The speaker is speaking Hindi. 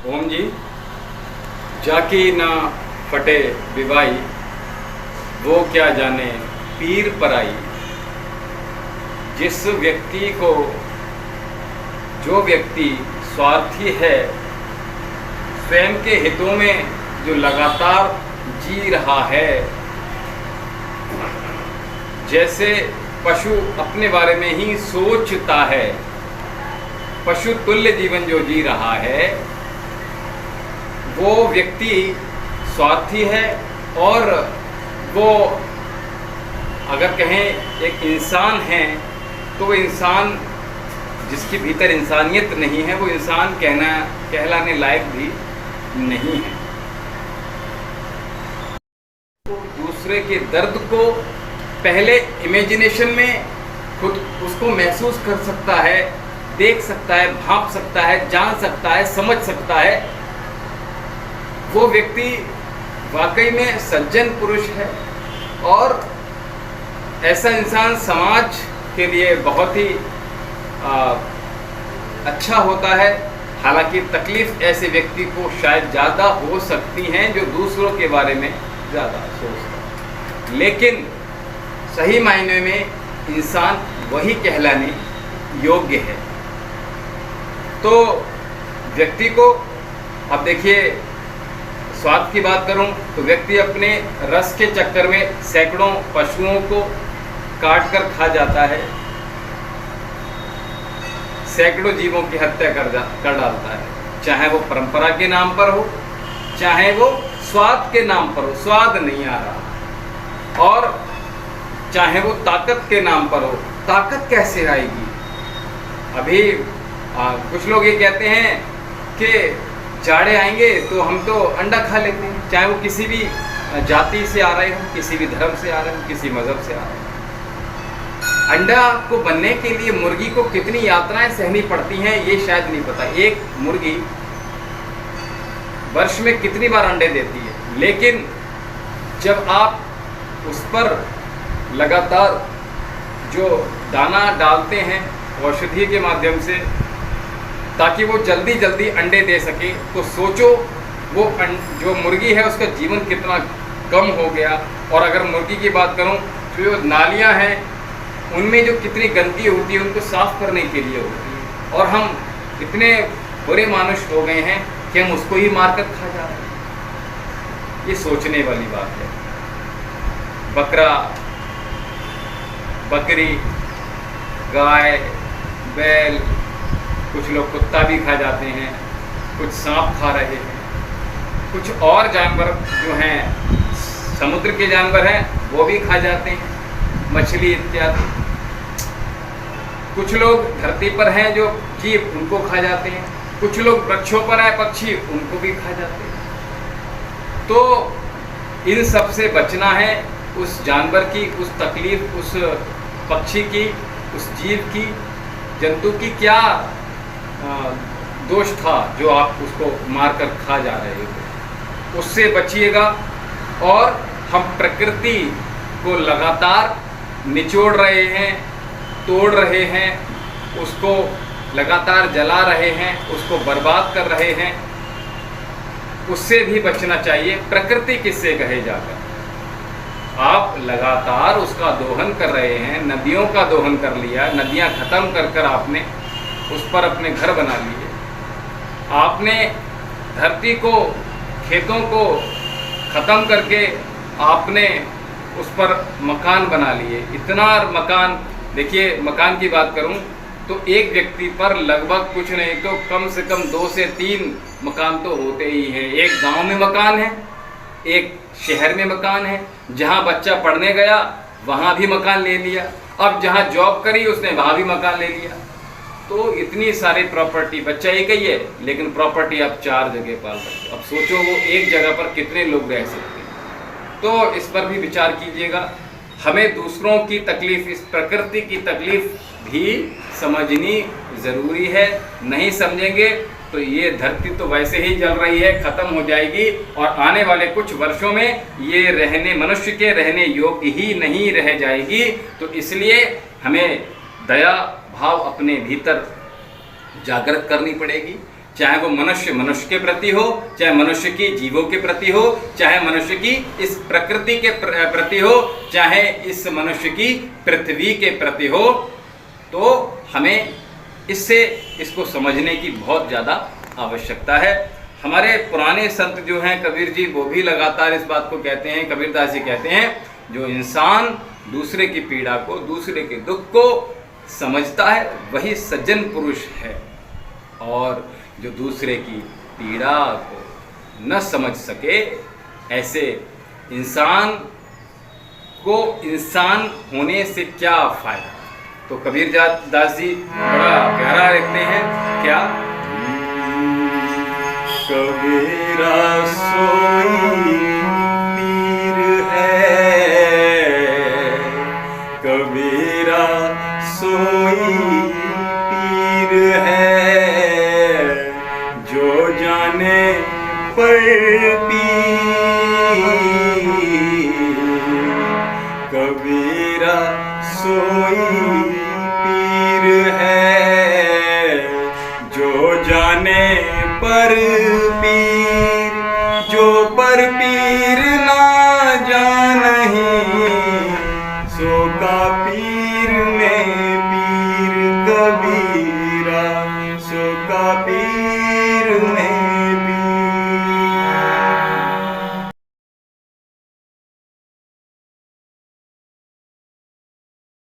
ओम जी। जाकी ना फटे विवाई, वो क्या जाने पीर पराई। जिस व्यक्ति को, जो व्यक्ति स्वार्थी है, स्वयं के हितों में जो लगातार जी रहा है, जैसे पशु अपने बारे में ही सोचता है, पशु तुल्य जीवन जो जी रहा है, वो व्यक्ति स्वार्थी है। और वो अगर कहें एक इंसान है तो वो इंसान जिसके भीतर इंसानियत नहीं है, वो इंसान कहलाने लायक भी नहीं है। वो दूसरे के दर्द को पहले इमेजिनेशन में खुद उसको महसूस कर सकता है, देख सकता है, भांप सकता है, जान सकता है, समझ सकता है, वो व्यक्ति वाकई में सज्जन पुरुष है। और ऐसा इंसान समाज के लिए बहुत ही अच्छा होता है। हालांकि तकलीफ ऐसे व्यक्ति को शायद ज़्यादा हो सकती हैं जो दूसरों के बारे में ज़्यादा सोचता है, लेकिन सही मायने में इंसान वही कहलाने योग्य है। तो व्यक्ति को, अब देखिए, स्वाद की बात करूं तो व्यक्ति अपने रस के चक्कर में सैकड़ों पशुओं को काट कर खा जाता है, सैकड़ों जीवों की हत्या कर डालता है, चाहे वो परंपरा के नाम पर हो, चाहे वो स्वाद के नाम पर हो, स्वाद नहीं आ रहा, और चाहे वो ताकत के नाम पर हो। ताकत कैसे आएगी? अभी कुछ लोग ये कहते हैं कि जाड़े आएंगे तो हम तो अंडा खा लेते हैं, चाहे वो किसी भी जाति से आ रहे हो, किसी भी धर्म से आ रहे हो, किसी मजहब से आ रहे हो। अंडा को बनने के लिए मुर्गी को कितनी यात्राएं सहनी पड़ती हैं ये शायद नहीं पता। एक मुर्गी वर्ष में कितनी बार अंडे देती है, लेकिन जब आप उस पर लगातार जो दाना डालते हैं औषधि के माध्यम से ताकि वो जल्दी जल्दी अंडे दे सके, तो सोचो वो जो मुर्गी है उसका जीवन कितना कम हो गया। और अगर मुर्गी की बात करूं तो जो नालियां हैं उनमें जो कितनी गंदगी होती है उनको साफ करने के लिए होती है, और हम इतने बुरे मानुष हो गए हैं कि हम उसको ही मार कर खा जा रहे हैं। ये सोचने वाली बात है। बकरा, बकरी, गाय, बैल, कुछ लोग कुत्ता भी खा जाते हैं, कुछ सांप खा रहे हैं, कुछ और जानवर जो हैं समुद्र के जानवर हैं वो भी खा जाते हैं, मछली इत्यादि। कुछ लोग धरती पर हैं जो जीव, उनको खा जाते हैं। कुछ लोग वृक्षों पर हैं पक्षी, उनको भी खा जाते हैं। तो इन सब से बचना है। उस जानवर की, उस तकलीफ, उस पक्षी की, उस जीव की, जंतु की क्या दोष था जो आप उसको मारकर खा जा रहे हो, उससे बचिएगा। और हम प्रकृति को लगातार निचोड़ रहे हैं, तोड़ रहे हैं, उसको लगातार जला रहे हैं, उसको बर्बाद कर रहे हैं, उससे भी बचना चाहिए। प्रकृति किससे कहे जाकर? आप लगातार उसका दोहन कर रहे हैं, नदियों का दोहन कर लिया, नदियां खत्म कर कर आपने उस पर अपने घर बना लिए, आपने धरती को, खेतों को खत्म करके आपने उस पर मकान बना लिए। इतना मकान, देखिए मकान की बात करूं तो एक व्यक्ति पर लगभग कुछ नहीं तो कम से कम 2 से 3 मकान तो होते ही हैं। एक गांव में मकान है, एक शहर में मकान है, जहां बच्चा पढ़ने गया वहां भी मकान ले लिया, अब जहां जॉब करी उसने वहां भी मकान ले लिया। तो इतनी सारी प्रॉपर्टी, बच्चा एक ही है लेकिन प्रॉपर्टी आप 4 जगह पाल सकते हो। अब सोचो वो एक जगह पर कितने लोग रह सकते हैं। तो इस पर भी विचार कीजिएगा। हमें दूसरों की तकलीफ, इस प्रकृति की तकलीफ भी समझनी ज़रूरी है। नहीं समझेंगे तो ये धरती तो वैसे ही जल रही है, ख़त्म हो जाएगी, और आने वाले कुछ वर्षों में ये मनुष्य के रहने योग्य ही नहीं रह जाएगी। तो इसलिए हमें दया भाव अपने भीतर जागृत करनी पड़ेगी, चाहे वो मनुष्य के प्रति हो, चाहे मनुष्य की जीवों के प्रति हो, चाहे मनुष्य की इस प्रकृति के प्रति हो, चाहे इस मनुष्य की पृथ्वी के प्रति हो, तो हमें इसको समझने की बहुत ज़्यादा आवश्यकता है। हमारे पुराने संत जो हैं कबीर जी, वो भी लगातार इस बात को कहते हैं, कबीरदास जी कहते हैं, जो इंसान दूसरे की पीड़ा को, दूसरे के दुख को समझता है वही सज्जन पुरुष है, और जो दूसरे की पीड़ा को न समझ सके, ऐसे इंसान को इंसान होने से क्या फायदा। तो कबीर दास जी बड़ा प्यारा लिखते हैं, क्या, कबीरा सोई पीर है, कबीरा सोई पीर है, जो जाने पर पीर, कबीरा सोई पीर है, जो जाने पर पीर, जो पर पीर ना जानही, सो का पीर में पीर कबीरा, सो का पीर